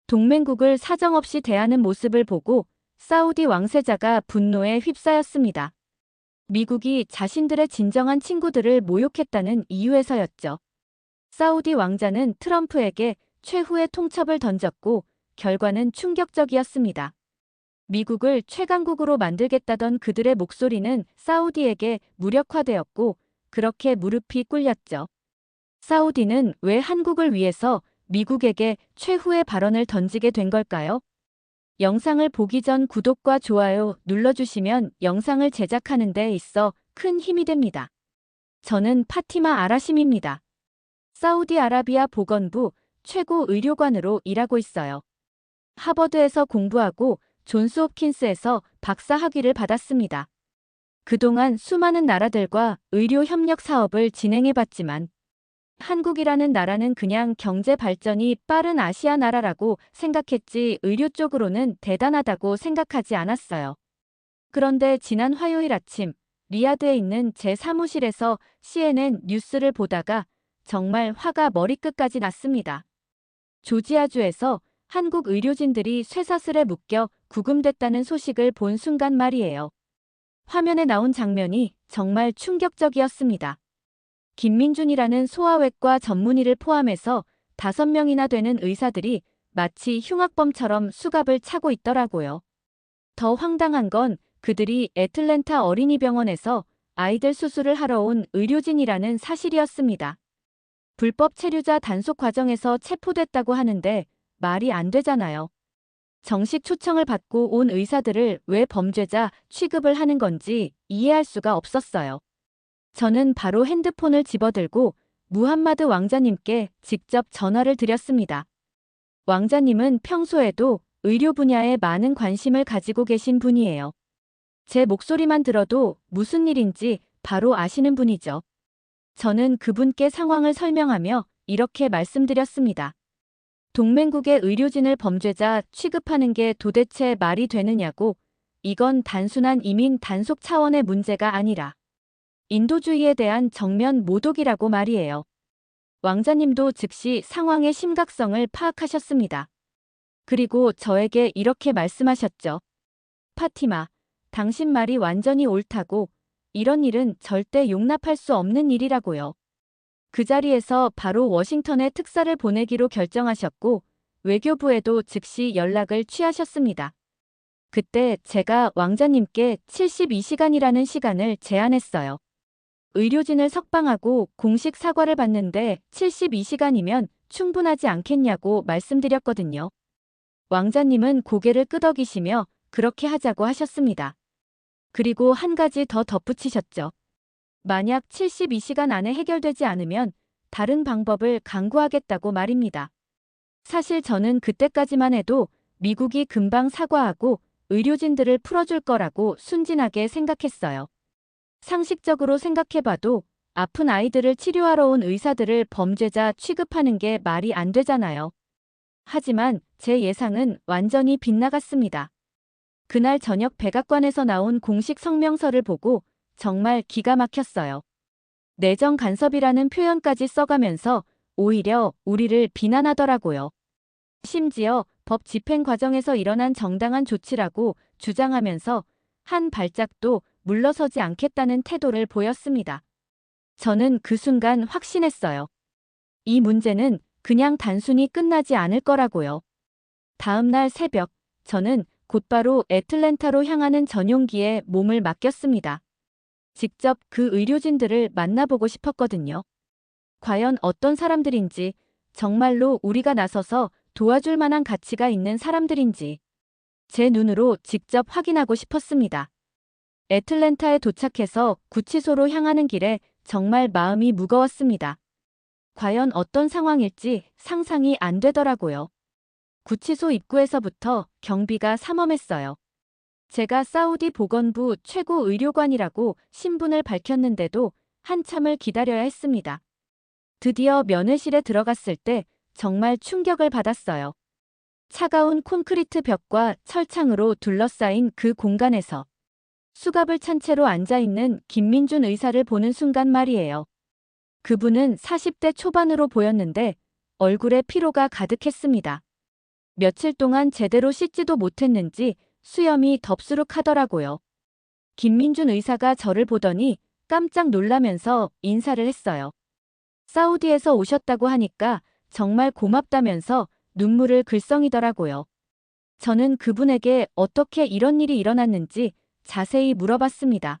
동맹국을 사정없이 대하는 모습을 보고 사우디 왕세자가 분노에 휩싸였습니다. 미국이 자신들의 진정한 친구들을 모욕했다는 이유에서였죠. 사우디 왕자는 트럼프에게 최후의 통첩을 던졌고 결과는 충격적이었습니다. 미국을 최강국으로 만들겠다던 그들의 목소리는 사우디에게 무력화되었고 그렇게 무릎이 꿇렸죠. 사우디는 왜 한국을 위해서 미국에게 최후의 발언을 던지게 된 걸까요? 영상을 보기 전 구독과 좋아요 눌러주시면 영상을 제작하는 데 있어 큰 힘이 됩니다. 저는 파티마 아라심입니다. 사우디아라비아 보건부 최고 의료관으로 일하고 있어요. 하버드에서 공부하고 존스홉킨스에서 박사 학위를 받았습니다. 그동안 수많은 나라들과 의료 협력 사업을 진행해봤지만 한국이라는 나라는 그냥 경제 발전이 빠른 아시아 나라라고 생각했지 의료 쪽으로는 대단하다고 생각하지 않았어요. 그런데 지난 화요일 아침 리야드에 있는 제 사무실에서 CNN 뉴스를 보다가 정말 화가 머리끝까지 났습니다. 조지아주에서 한국 의료진들이 쇠사슬에 묶여 구금됐다는 소식을 본 순간 말이에요. 화면에 나온 장면이 정말 충격적이었습니다. 김민준이라는 소아외과 전문의를 포함해서 5명이나 되는 의사들이 마치 흉악범처럼 수갑을 차고 있더라고요. 더 황당한 건 그들이 애틀랜타 어린이병원에서 아이들 수술을 하러 온 의료진이라는 사실이었습니다. 불법 체류자 단속 과정에서 체포됐다고 하는데 말이 안 되잖아요. 정식 초청을 받고 온 의사들을 왜 범죄자 취급을 하는 건지 이해할 수가 없었어요. 저는 바로 핸드폰을 집어들고 무함마드 왕자님께 직접 전화를 드렸습니다. 왕자님은 평소에도 의료 분야에 많은 관심을 가지고 계신 분이에요. 제 목소리만 들어도 무슨 일인지 바로 아시는 분이죠. 저는 그분께 상황을 설명하며 이렇게 말씀드렸습니다. 동맹국의 의료진을 범죄자 취급하는 게 도대체 말이 되느냐고. 이건 단순한 이민 단속 차원의 문제가 아니라 인도주의에 대한 정면 모독이라고 말이에요. 왕자님도 즉시 상황의 심각성을 파악하셨습니다. 그리고 저에게 이렇게 말씀하셨죠. 파티마, 당신 말이 완전히 옳다고. 이런 일은 절대 용납할 수 없는 일이라고요. 그 자리에서 바로 워싱턴에 특사를 보내기로 결정하셨고 외교부에도 즉시 연락을 취하셨습니다. 그때 제가 왕자님께 72시간이라는 시간을 제안했어요. 의료진을 석방하고 공식 사과를 받는데 72시간이면 충분하지 않겠냐고 말씀드렸거든요. 왕자님은 고개를 끄덕이시며 그렇게 하자고 하셨습니다. 그리고 한 가지 더 덧붙이셨죠. 만약 72시간 안에 해결되지 않으면 다른 방법을 강구하겠다고 말입니다. 사실 저는 그때까지만 해도 미국이 금방 사과하고 의료진들을 풀어줄 거라고 순진하게 생각했어요. 상식적으로 생각해봐도 아픈 아이들을 치료하러 온 의사들을 범죄자 취급하는 게 말이 안 되잖아요. 하지만 제 예상은 완전히 빗나갔습니다. 그날 저녁 백악관에서 나온 공식 성명서를 보고 정말 기가 막혔어요. 내정 간섭이라는 표현까지 써가면서 오히려 우리를 비난하더라고요. 심지어 법 집행 과정에서 일어난 정당한 조치라고 주장하면서 한 발짝도 물러서지 않겠다는 태도를 보였습니다. 저는 그 순간 확신했어요. 이 문제는 그냥 단순히 끝나지 않을 거라고요. 다음 날 새벽, 저는 곧바로 애틀랜타로 향하는 전용기에 몸을 맡겼습니다. 직접 그 의료진들을 만나보고 싶었거든요. 과연 어떤 사람들인지, 정말로 우리가 나서서 도와줄 만한 가치가 있는 사람들인지 제 눈으로 직접 확인하고 싶었습니다. 애틀랜타에 도착해서 구치소로 향하는 길에 정말 마음이 무거웠습니다. 과연 어떤 상황일지 상상이 안 되더라고요. 구치소 입구에서부터 경비가 삼엄했어요. 제가 사우디 보건부 최고 의료관이라고 신분을 밝혔는데도 한참을 기다려야 했습니다. 드디어 면회실에 들어갔을 때 정말 충격을 받았어요. 차가운 콘크리트 벽과 철창으로 둘러싸인 그 공간에서 수갑을 찬 채로 앉아있는 김민준 의사를 보는 순간 말이에요. 그분은 40대 초반으로 보였는데 얼굴에 피로가 가득했습니다. 며칠 동안 제대로 씻지도 못했는지 수염이 덥수룩하더라고요. 김민준 의사가 저를 보더니 깜짝 놀라면서 인사를 했어요. 사우디에서 오셨다고 하니까 정말 고맙다면서 눈물을 글썽이더라고요. 저는 그분에게 어떻게 이런 일이 일어났는지 자세히 물어봤습니다.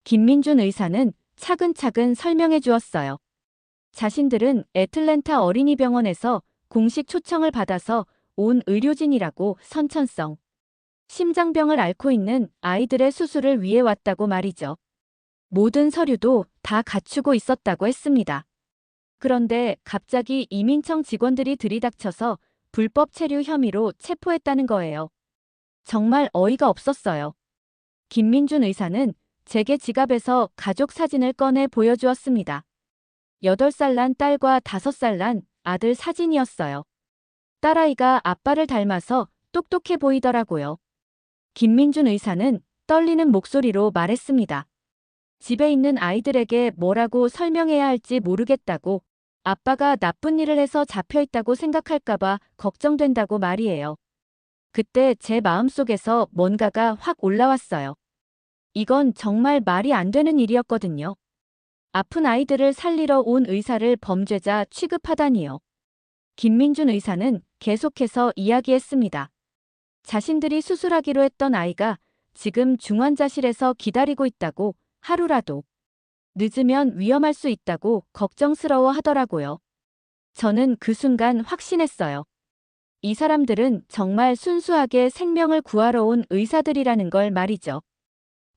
김민준 의사는 차근차근 설명해 주었어요. 자신들은 애틀랜타 어린이병원에서 공식 초청을 받아서 온 의료진이라고 선천성 심장병을 앓고 있는 아이들의 수술을 위해 왔다고 말이죠. 모든 서류도 다 갖추고 있었다고 했습니다. 그런데 갑자기 이민청 직원들이 들이닥쳐서 불법 체류 혐의로 체포했다는 거예요. 정말 어이가 없었어요. 김민준 의사는 제게 지갑에서 가족 사진을 꺼내 보여주었습니다. 8살 난 딸과 5살 난 아들 사진이었어요. 딸아이가 아빠를 닮아서 똑똑해 보이더라고요. 김민준 의사는 떨리는 목소리로 말했습니다. 집에 있는 아이들에게 뭐라고 설명해야 할지 모르겠다고, 아빠가 나쁜 일을 해서 잡혀 있다고 생각할까봐 걱정된다고 말이에요. 그때 제 마음속에서 뭔가가 확 올라왔어요. 이건 정말 말이 안 되는 일이었거든요. 아픈 아이들을 살리러 온 의사를 범죄자 취급하다니요. 김민준 의사는 계속해서 이야기했습니다. 자신들이 수술하기로 했던 아이가 지금 중환자실에서 기다리고 있다고, 하루라도 늦으면 위험할 수 있다고 걱정스러워 하더라고요. 저는 그 순간 확신했어요. 이 사람들은 정말 순수하게 생명을 구하러 온 의사들이라는 걸 말이죠.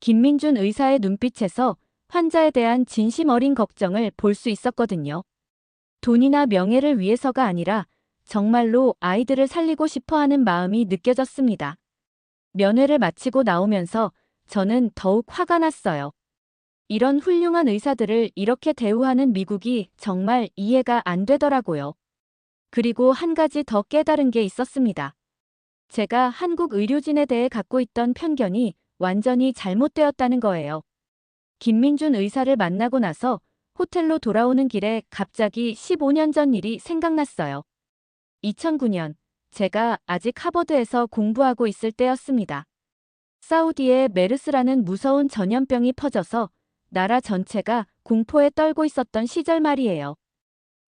김민준 의사의 눈빛에서 환자에 대한 진심 어린 걱정을 볼 수 있었거든요. 돈이나 명예를 위해서가 아니라 정말로 아이들을 살리고 싶어 하는 마음이 느껴졌습니다. 면회를 마치고 나오면서 저는 더욱 화가 났어요. 이런 훌륭한 의사들을 이렇게 대우하는 미국이 정말 이해가 안 되더라고요. 그리고 한 가지 더 깨달은 게 있었습니다. 제가 한국 의료진에 대해 갖고 있던 편견이 완전히 잘못되었다는 거예요. 김민준 의사를 만나고 나서 호텔로 돌아오는 길에 갑자기 15년 전 일이 생각났어요. 2009년, 제가 아직 하버드에서 공부하고 있을 때였습니다. 사우디에 메르스라는 무서운 전염병이 퍼져서 나라 전체가 공포에 떨고 있었던 시절 말이에요.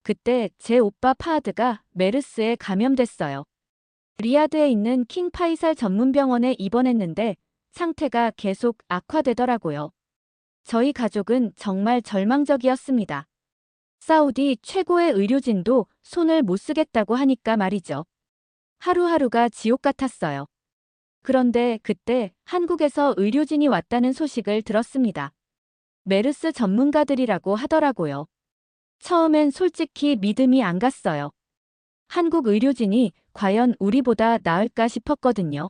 그때 제 오빠 파하드가 메르스에 감염됐어요. 리야드에 있는 킹 파이살 전문병원에 입원했는데 상태가 계속 악화되더라고요. 저희 가족은 정말 절망적이었습니다. 사우디 최고의 의료진도 손을 못 쓰겠다고 하니까 말이죠. 하루하루가 지옥 같았어요. 그런데 그때 한국에서 의료진이 왔다는 소식을 들었습니다. 메르스 전문가들이라고 하더라고요. 처음엔 솔직히 믿음이 안 갔어요. 한국 의료진이 과연 우리보다 나을까 싶었거든요.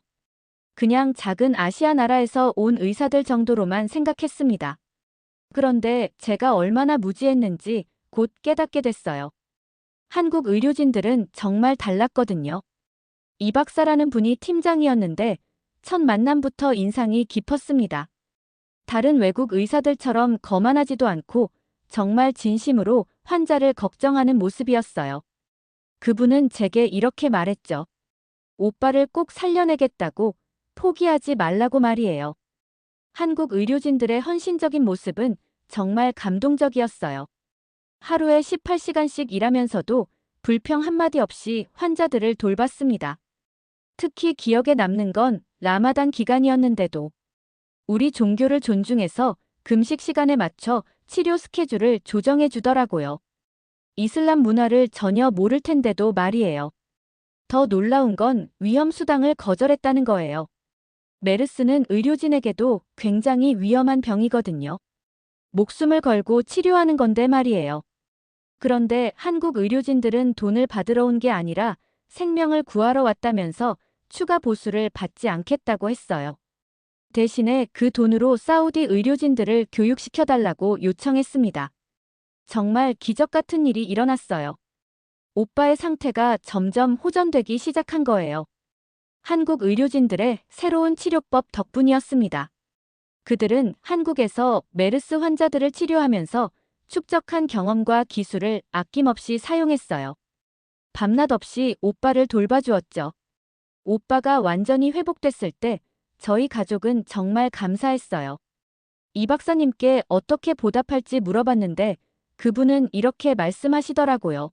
그냥 작은 아시아 나라에서 온 의사들 정도로만 생각했습니다. 그런데 제가 얼마나 무지했는지 곧 깨닫게 됐어요. 한국 의료진들은 정말 달랐거든요. 이 박사라는 분이 팀장이었는데 첫 만남부터 인상이 깊었습니다. 다른 외국 의사들처럼 거만하지도 않고 정말 진심으로 환자를 걱정하는 모습이었어요. 그분은 제게 이렇게 말했죠. 오빠를 꼭 살려내겠다고, 포기하지 말라고 말이에요. 한국 의료진들의 헌신적인 모습은 정말 감동적이었어요. 하루에 18시간씩 일하면서도 불평 한마디 없이 환자들을 돌봤습니다. 특히 기억에 남는 건 라마단 기간이었는데도 우리 종교를 존중해서 금식 시간에 맞춰 치료 스케줄을 조정해 주더라고요. 이슬람 문화를 전혀 모를 텐데도 말이에요. 더 놀라운 건 위험 수당을 거절했다는 거예요. 메르스는 의료진에게도 굉장히 위험한 병이거든요. 목숨을 걸고 치료하는 건데 말이에요. 그런데 한국 의료진들은 돈을 받으러 온 게 아니라 생명을 구하러 왔다면서 추가 보수를 받지 않겠다고 했어요. 대신에 그 돈으로 사우디 의료진들을 교육시켜달라고 요청했습니다. 정말 기적 같은 일이 일어났어요. 오빠의 상태가 점점 호전되기 시작한 거예요. 한국 의료진들의 새로운 치료법 덕분이었습니다. 그들은 한국에서 메르스 환자들을 치료하면서 축적한 경험과 기술을 아낌없이 사용했어요. 밤낮 없이 오빠를 돌봐주었죠. 오빠가 완전히 회복됐을 때 저희 가족은 정말 감사했어요. 이 박사님께 어떻게 보답할지 물어봤는데 그분은 이렇게 말씀하시더라고요.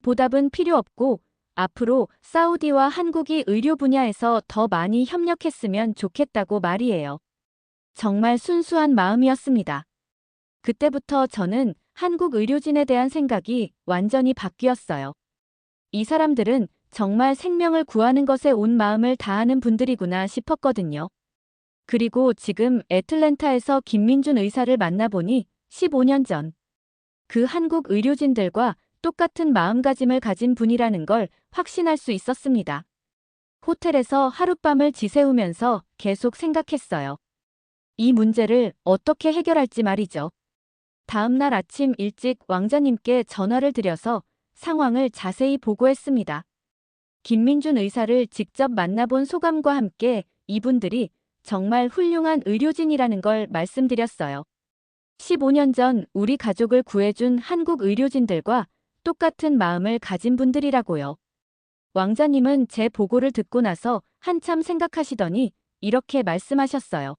보답은 필요 없고 앞으로 사우디와 한국이 의료 분야에서 더 많이 협력했으면 좋겠다고 말이에요. 정말 순수한 마음이었습니다. 그때부터 저는 한국 의료진에 대한 생각이 완전히 바뀌었어요. 이 사람들은 정말 생명을 구하는 것에 온 마음을 다하는 분들이구나 싶었거든요. 그리고 지금 애틀랜타에서 김민준 의사를 만나보니 15년 전 그 한국 의료진들과 똑같은 마음가짐을 가진 분이라는 걸 확신할 수 있었습니다. 호텔에서 하룻밤을 지새우면서 계속 생각했어요. 이 문제를 어떻게 해결할지 말이죠. 다음 날 아침 일찍 왕자님께 전화를 드려서 상황을 자세히 보고했습니다. 김민준 의사를 직접 만나본 소감과 함께 이분들이 정말 훌륭한 의료진이라는 걸 말씀드렸어요. 15년 전 우리 가족을 구해준 한국 의료진들과 똑같은 마음을 가진 분들이라고요. 왕자님은 제 보고를 듣고 나서 한참 생각하시더니 이렇게 말씀하셨어요.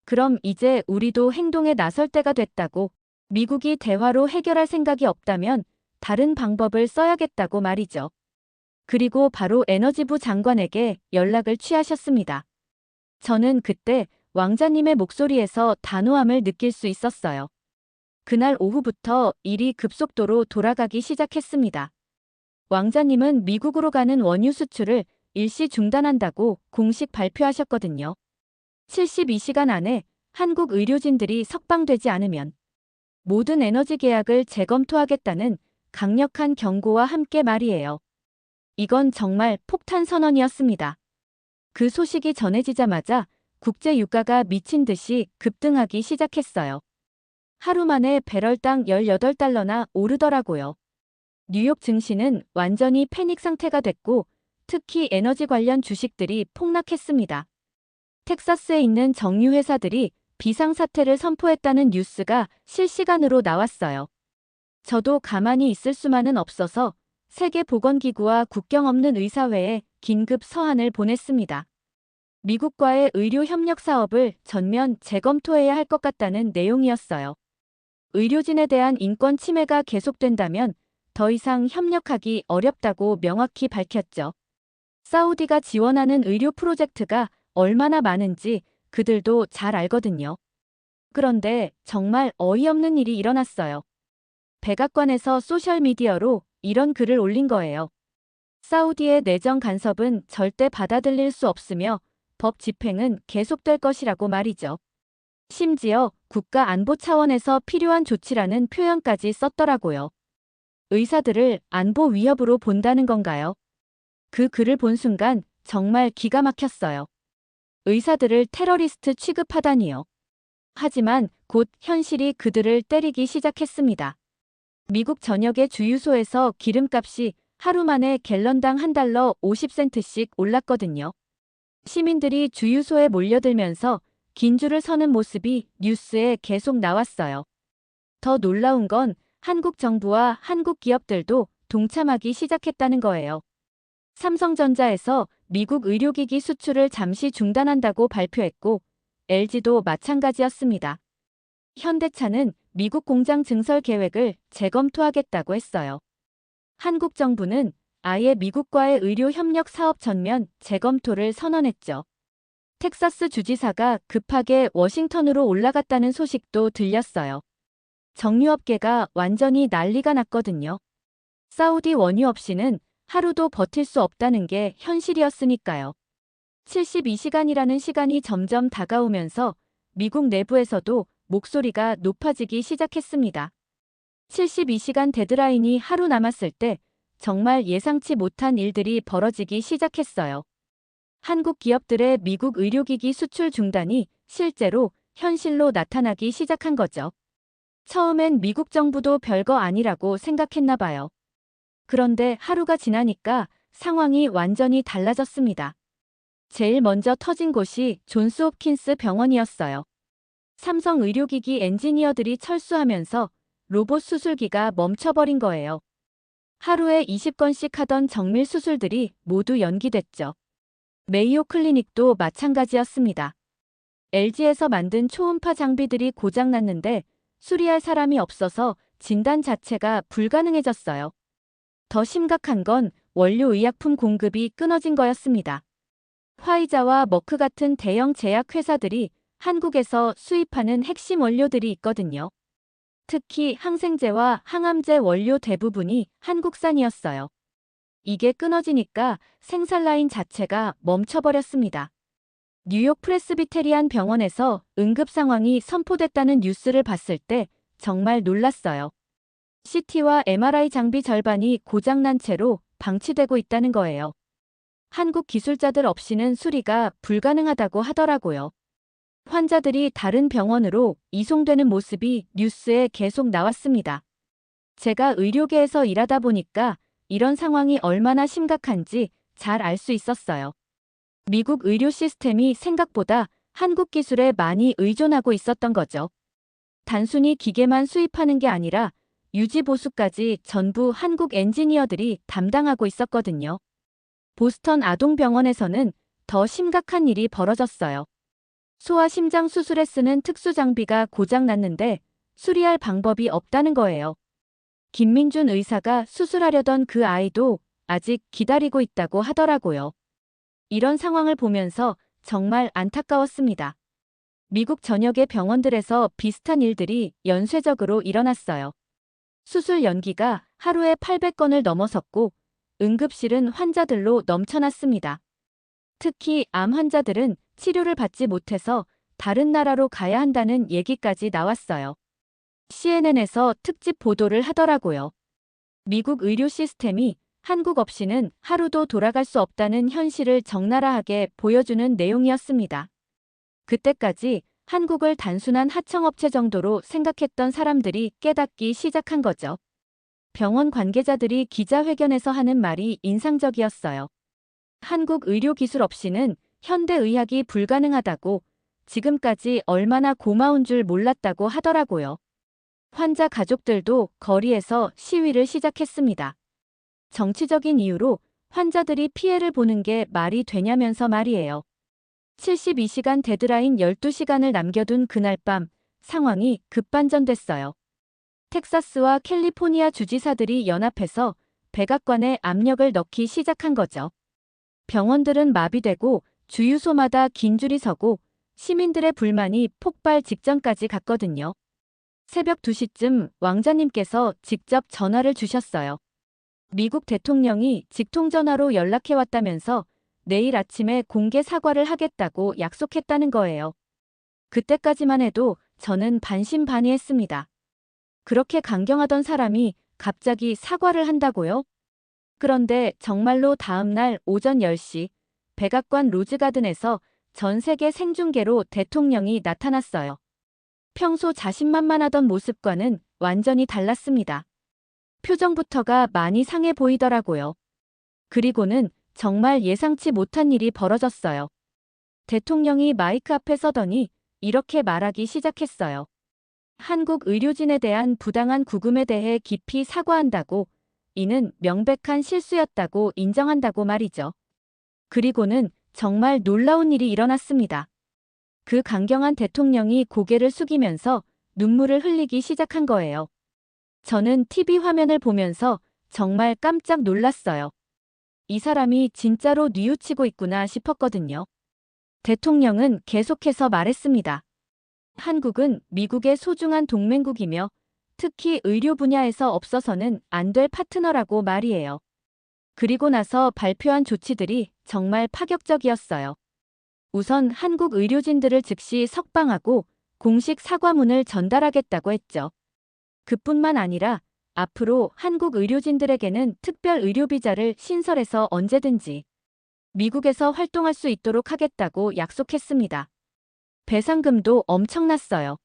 그럼 이제 우리도 행동에 나설 때가 됐다고. 미국이 대화로 해결할 생각이 없다면 다른 방법을 써야겠다고 말이죠. 그리고 바로 에너지부 장관에게 연락을 취하셨습니다. 저는 그때 왕자님의 목소리에서 단호함을 느낄 수 있었어요. 그날 오후부터 일이 급속도로 돌아가기 시작했습니다. 왕자님은 미국으로 가는 원유 수출을 일시 중단한다고 공식 발표하셨거든요. 72시간 안에 한국 의료진들이 석방되지 않으면 모든 에너지 계약을 재검토하겠다는 강력한 경고와 함께 말이에요. 이건 정말 폭탄 선언이었습니다. 그 소식이 전해지자마자 국제 유가가 미친 듯이 급등하기 시작했어요. 하루 만에 배럴당 18달러나 오르더라고요. 뉴욕 증시는 완전히 패닉 상태가 됐고 특히 에너지 관련 주식들이 폭락했습니다. 텍사스에 있는 정유회사들이 비상사태를 선포했다는 뉴스가 실시간으로 나왔어요. 저도 가만히 있을 수만은 없어서 세계보건기구와 국경 없는 의사회에 긴급 서한을 보냈습니다. 미국과의 의료 협력 사업을 전면 재검토해야 할 것 같다는 내용이었어요. 의료진에 대한 인권 침해가 계속된다면 더 이상 협력하기 어렵다고 명확히 밝혔죠. 사우디가 지원하는 의료 프로젝트가 얼마나 많은지 그들도 잘 알거든요. 그런데 정말 어이없는 일이 일어났어요. 백악관에서 소셜미디어로 이런 글을 올린 거예요. 사우디의 내정 간섭은 절대 받아들일 수 없으며 법 집행은 계속될 것이라고 말이죠. 심지어 국가 안보 차원에서 필요한 조치라는 표현까지 썼더라고요. 의사들을 안보 위협으로 본다는 건가요? 그 글을 본 순간 정말 기가 막혔어요. 의사들을 테러리스트 취급하다니요. 하지만 곧 현실이 그들을 때리기 시작했습니다. 미국 전역의 주유소에서 기름값이 하루 만에 갤런당 $1 50센트씩 올랐거든요. 시민들이 주유소에 몰려들면서 긴 줄을 서는 모습이 뉴스에 계속 나왔어요. 더 놀라운 건 한국 정부와 한국 기업들도 동참하기 시작했다는 거예요. 삼성전자에서 미국 의료기기 수출을 잠시 중단한다고 발표했고 LG도 마찬가지였습니다. 현대차는 미국 공장 증설 계획을 재검토하겠다고 했어요. 한국 정부는 아예 미국과의 의료 협력 사업 전면 재검토를 선언했죠. 텍사스 주지사가 급하게 워싱턴으로 올라갔다는 소식도 들렸어요. 정유업계가 완전히 난리가 났거든요. 사우디 원유 없이는 하루도 버틸 수 없다는 게 현실이었으니까요. 72시간이라는 시간이 점점 다가오면서 미국 내부에서도 목소리가 높아지기 시작했습니다. 72시간 데드라인이 하루 남았을 때 정말 예상치 못한 일들이 벌어지기 시작했어요. 한국 기업들의 미국 의료기기 수출 중단이 실제로 현실로 나타나기 시작한 거죠. 처음엔 미국 정부도 별거 아니라고 생각했나 봐요. 그런데 하루가 지나니까 상황이 완전히 달라졌습니다. 제일 먼저 터진 곳이 존스홉킨스 병원이었어요. 삼성 의료기기 엔지니어들이 철수하면서 로봇 수술기가 멈춰버린 거예요. 하루에 20건씩 하던 정밀 수술들이 모두 연기됐죠. 메이오 클리닉도 마찬가지였습니다. LG에서 만든 초음파 장비들이 고장났는데 수리할 사람이 없어서 진단 자체가 불가능해졌어요. 더 심각한 건 원료 의약품 공급이 끊어진 거였습니다. 화이자와 머크 같은 대형 제약 회사들이 한국에서 수입하는 핵심 원료들이 있거든요. 특히 항생제와 항암제 원료 대부분이 한국산이었어요. 이게 끊어지니까 생산 라인 자체가 멈춰버렸습니다. 뉴욕 프레스비테리안 병원에서 응급 상황이 선포됐다는 뉴스를 봤을 때 정말 놀랐어요. CT와 MRI 장비 절반이 고장난 채로 방치되고 있다는 거예요. 한국 기술자들 없이는 수리가 불가능하다고 하더라고요. 환자들이 다른 병원으로 이송되는 모습이 뉴스에 계속 나왔습니다. 제가 의료계에서 일하다 보니까 이런 상황이 얼마나 심각한지 잘 알 수 있었어요. 미국 의료 시스템이 생각보다 한국 기술에 많이 의존하고 있었던 거죠. 단순히 기계만 수입하는 게 아니라 유지 보수까지 전부 한국 엔지니어들이 담당하고 있었거든요. 보스턴 아동병원에서는 더 심각한 일이 벌어졌어요. 소아심장 수술에 쓰는 특수 장비가 고장났는데 수리할 방법이 없다는 거예요. 김민준 의사가 수술하려던 그 아이도 아직 기다리고 있다고 하더라고요. 이런 상황을 보면서 정말 안타까웠습니다. 미국 전역의 병원들에서 비슷한 일들이 연쇄적으로 일어났어요. 수술 연기가 하루에 800건을 넘어섰고 응급실은 환자들로 넘쳐났습니다. 특히 암 환자들은 치료를 받지 못해서 다른 나라로 가야 한다는 얘기까지 나왔어요. CNN에서 특집 보도를 하더라고요. 미국 의료 시스템이 한국 없이는 하루도 돌아갈 수 없다는 현실을 적나라하게 보여주는 내용이었습니다. 그때까지 한국을 단순한 하청업체 정도로 생각했던 사람들이 깨닫기 시작한 거죠. 병원 관계자들이 기자회견에서 하는 말이 인상적이었어요. 한국 의료 기술 없이는 현대의학이 불가능하다고, 지금까지 얼마나 고마운 줄 몰랐다고 하더라고요. 환자 가족들도 거리에서 시위를 시작했습니다. 정치적인 이유로 환자들이 피해를 보는 게 말이 되냐면서 말이에요. 72시간 데드라인 12시간을 남겨둔 그날 밤 상황이 급반전됐어요. 텍사스와 캘리포니아 주지사들이 연합해서 백악관에 압력을 넣기 시작한 거죠. 병원들은 마비되고 주유소마다 긴 줄이 서고 시민들의 불만이 폭발 직전까지 갔거든요. 새벽 2시쯤 왕자님께서 직접 전화를 주셨어요. 미국 대통령이 직통전화로 연락해왔다면서 내일 아침에 공개 사과를 하겠다고 약속했다는 거예요. 그때까지만 해도 저는 반신반의했습니다. 그렇게 강경하던 사람이 갑자기 사과를 한다고요? 그런데 정말로 다음 날 오전 10시 백악관 로즈가든에서 전 세계 생중계로 대통령이 나타났어요. 평소 자신만만하던 모습과는 완전히 달랐습니다. 표정부터가 많이 상해 보이더라고요. 그리고는 정말 예상치 못한 일이 벌어졌어요. 대통령이 마이크 앞에 서더니 이렇게 말하기 시작했어요. 한국 의료진에 대한 부당한 구금에 대해 깊이 사과한다고, 이는 명백한 실수였다고 인정한다고 말이죠. 그리고는 정말 놀라운 일이 일어났습니다. 그 강경한 대통령이 고개를 숙이면서 눈물을 흘리기 시작한 거예요. 저는 TV 화면을 보면서 정말 깜짝 놀랐어요. 이 사람이 진짜로 뉘우치고 있구나 싶었거든요. 대통령은 계속해서 말했습니다. 한국은 미국의 소중한 동맹국이며 특히 의료 분야에서 없어서는 안 될 파트너라고 말이에요. 그리고 나서 발표한 조치들이 정말 파격적이었어요. 우선 한국 의료진들을 즉시 석방하고 공식 사과문을 전달하겠다고 했죠. 그뿐만 아니라 앞으로 한국 의료진들에게는 특별 의료비자를 신설해서 언제든지 미국에서 활동할 수 있도록 하겠다고 약속했습니다. 배상금도 엄청났어요.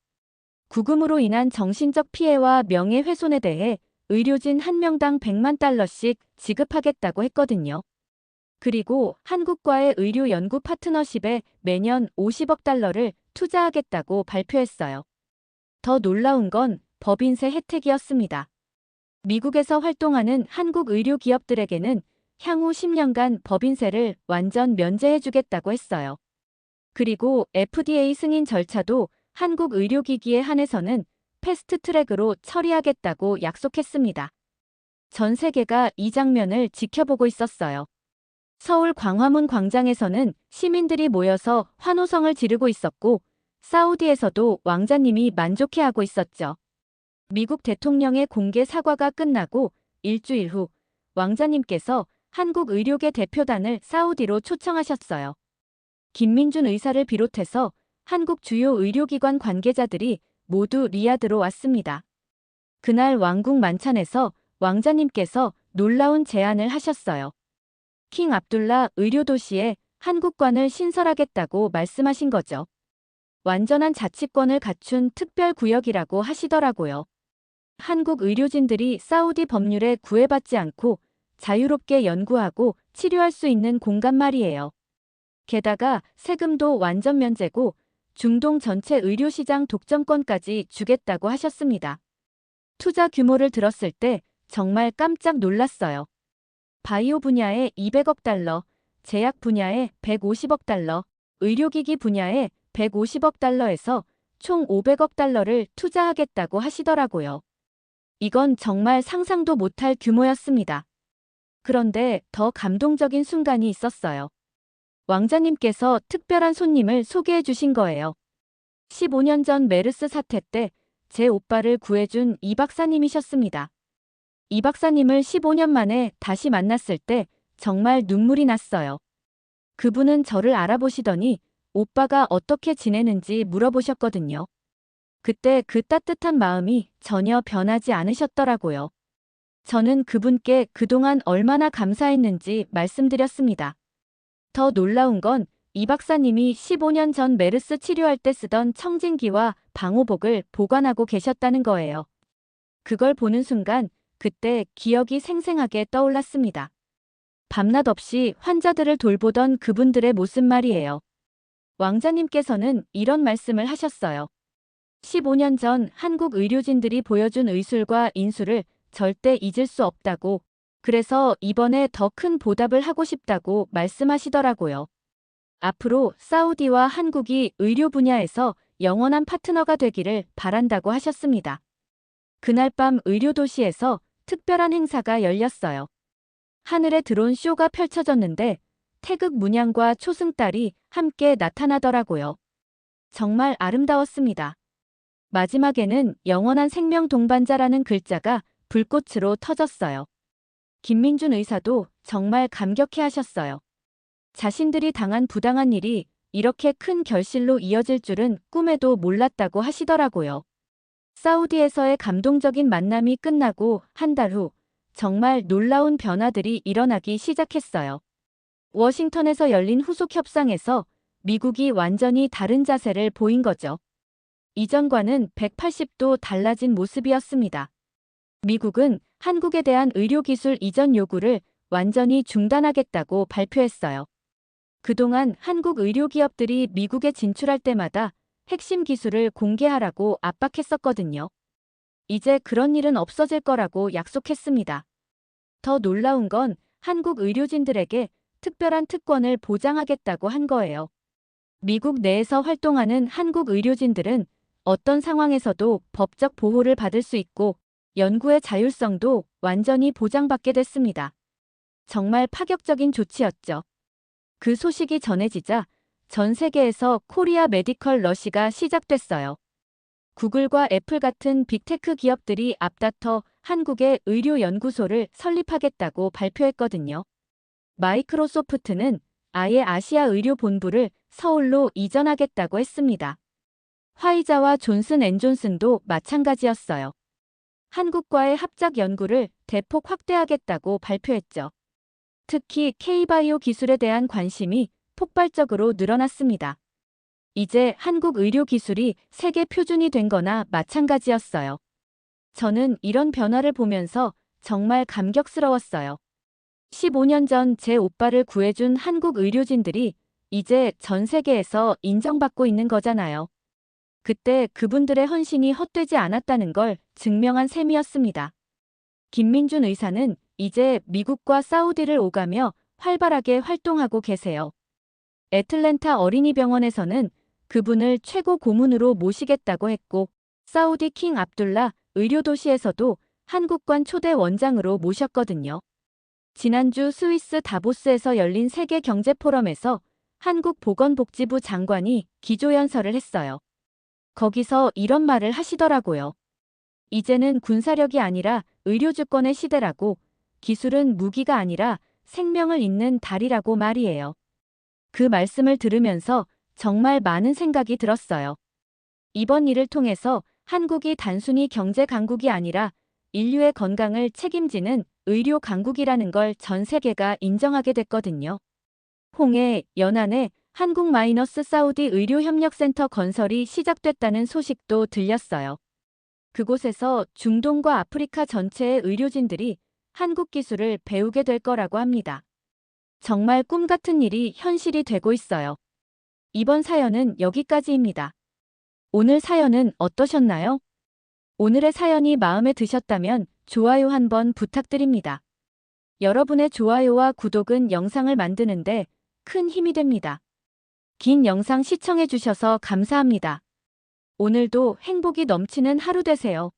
구금으로 인한 정신적 피해와 명예훼손에 대해 의료진 한 명당 100만 달러씩 지급하겠다고 했거든요. 그리고 한국과의 의료 연구 파트너십에 매년 50억 달러를 투자하겠다고 발표했어요. 더 놀라운 건 법인세 혜택이었습니다. 미국에서 활동하는 한국 의료 기업들에게는 향후 10년간 법인세를 완전 면제해주겠다고 했어요. 그리고 FDA 승인 절차도 한국 의료기기에 한해서는 패스트 트랙으로 처리하겠다고 약속했습니다. 전 세계가 이 장면을 지켜보고 있었어요. 서울 광화문 광장에서는 시민들이 모여서 환호성을 지르고 있었고, 사우디에서도 왕자님이 만족해하고 있었죠. 미국 대통령의 공개 사과가 끝나고 일주일 후 왕자님께서 한국 의료계 대표단을 사우디로 초청하셨어요. 김민준 의사를 비롯해서 한국 주요 의료기관 관계자들이 모두 리야드로 왔습니다. 그날 왕궁 만찬에서 왕자님께서 놀라운 제안을 하셨어요. 킹 압둘라 의료도시에 한국관을 신설하겠다고 말씀하신 거죠. 완전한 자치권을 갖춘 특별구역이라고 하시더라고요. 한국 의료진들이 사우디 법률에 구애받지 않고 자유롭게 연구하고 치료할 수 있는 공간 말이에요. 게다가 세금도 완전 면제고 중동 전체 의료시장 독점권까지 주겠다고 하셨습니다. 투자 규모를 들었을 때 정말 깜짝 놀랐어요. 바이오 분야에 200억 달러, 제약 분야에 150억 달러, 의료기기 분야에 150억 달러에서 총 500억 달러를 투자하겠다고 하시더라고요. 이건 정말 상상도 못할 규모였습니다. 그런데 더 감동적인 순간이 있었어요. 왕자님께서 특별한 손님을 소개해 주신 거예요. 15년 전 메르스 사태 때 제 오빠를 구해준 이 박사님이셨습니다. 이 박사님을 15년 만에 다시 만났을 때 정말 눈물이 났어요. 그분은 저를 알아보시더니 오빠가 어떻게 지내는지 물어보셨거든요. 그때 그 따뜻한 마음이 전혀 변하지 않으셨더라고요. 저는 그분께 그동안 얼마나 감사했는지 말씀드렸습니다. 더 놀라운 건 이 박사님이 15년 전 메르스 치료할 때 쓰던 청진기와 방호복을 보관하고 계셨다는 거예요. 그걸 보는 순간 그때 기억이 생생하게 떠올랐습니다. 밤낮 없이 환자들을 돌보던 그분들의 모습 말이에요. 왕자님께서는 이런 말씀을 하셨어요. 15년 전 한국 의료진들이 보여준 의술과 인술을 절대 잊을 수 없다고, 그래서 이번에 더 큰 보답을 하고 싶다고 말씀하시더라고요. 앞으로 사우디와 한국이 의료 분야에서 영원한 파트너가 되기를 바란다고 하셨습니다. 그날 밤 의료도시에서 특별한 행사가 열렸어요. 하늘에 드론 쇼가 펼쳐졌는데 태극 문양과 초승달이 함께 나타나더라고요. 정말 아름다웠습니다. 마지막에는 영원한 생명 동반자라는 글자가 불꽃으로 터졌어요. 김민준 의사도 정말 감격해 하셨어요. 자신들이 당한 부당한 일이 이렇게 큰 결실로 이어질 줄은 꿈에도 몰랐다고 하시더라고요. 사우디에서의 감동적인 만남이 끝나고 한 달 후 정말 놀라운 변화들이 일어나기 시작했어요. 워싱턴에서 열린 후속 협상에서 미국이 완전히 다른 자세를 보인 거죠. 이전과는 180도 달라진 모습이었습니다. 미국은 한국에 대한 의료기술 이전 요구를 완전히 중단하겠다고 발표했어요. 그동안 한국 의료기업들이 미국에 진출할 때마다 핵심 기술을 공개하라고 압박했었거든요. 이제 그런 일은 없어질 거라고 약속했습니다. 더 놀라운 건 한국 의료진들에게 특별한 특권을 보장하겠다고 한 거예요. 미국 내에서 활동하는 한국 의료진들은 어떤 상황에서도 법적 보호를 받을 수 있고 연구의 자율성도 완전히 보장받게 됐습니다. 정말 파격적인 조치였죠. 그 소식이 전해지자 전 세계에서 코리아 메디컬 러시가 시작됐어요. 구글과 애플 같은 빅테크 기업들이 앞다퉈 한국의 의료연구소를 설립하겠다고 발표했거든요. 마이크로소프트는 아예 아시아 의료본부를 서울로 이전하겠다고 했습니다. 화이자와 존슨앤존슨도 마찬가지였어요. 한국과의 합작 연구를 대폭 확대하겠다고 발표했죠. 특히 K바이오 기술에 대한 관심이 폭발적으로 늘어났습니다. 이제 한국 의료 기술이 세계 표준이 된 거나 마찬가지였어요. 저는 이런 변화를 보면서 정말 감격스러웠어요. 15년 전 제 오빠를 구해준 한국 의료진들이 이제 전 세계에서 인정받고 있는 거잖아요. 그때 그분들의 헌신이 헛되지 않았다는 걸 증명한 셈이었습니다. 김민준 의사는 이제 미국과 사우디를 오가며 활발하게 활동하고 계세요. 애틀랜타 어린이병원에서는 그분을 최고 고문으로 모시겠다고 했고, 사우디 킹 압둘라 의료도시에서도 한국관 초대 원장으로 모셨거든요. 지난주 스위스 다보스에서 열린 세계경제포럼에서 한국보건복지부 장관이 기조연설을 했어요. 거기서 이런 말을 하시더라고요. 이제는 군사력이 아니라 의료주권의 시대라고, 기술은 무기가 아니라 생명을 잇는 달이라고 말이에요. 그 말씀을 들으면서 정말 많은 생각이 들었어요. 이번 일을 통해서 한국이 단순히 경제 강국이 아니라 인류의 건강을 책임지는 의료 강국이라는 걸 전 세계가 인정하게 됐거든요. 홍해, 연안에 한국-사우디 의료협력센터 건설이 시작됐다는 소식도 들렸어요. 그곳에서 중동과 아프리카 전체의 의료진들이 한국 기술을 배우게 될 거라고 합니다. 정말 꿈 같은 일이 현실이 되고 있어요. 이번 사연은 여기까지입니다. 오늘 사연은 어떠셨나요? 오늘의 사연이 마음에 드셨다면 좋아요 한번 부탁드립니다. 여러분의 좋아요와 구독은 영상을 만드는데 큰 힘이 됩니다. 긴 영상 시청해주셔서 감사합니다. 오늘도 행복이 넘치는 하루 되세요.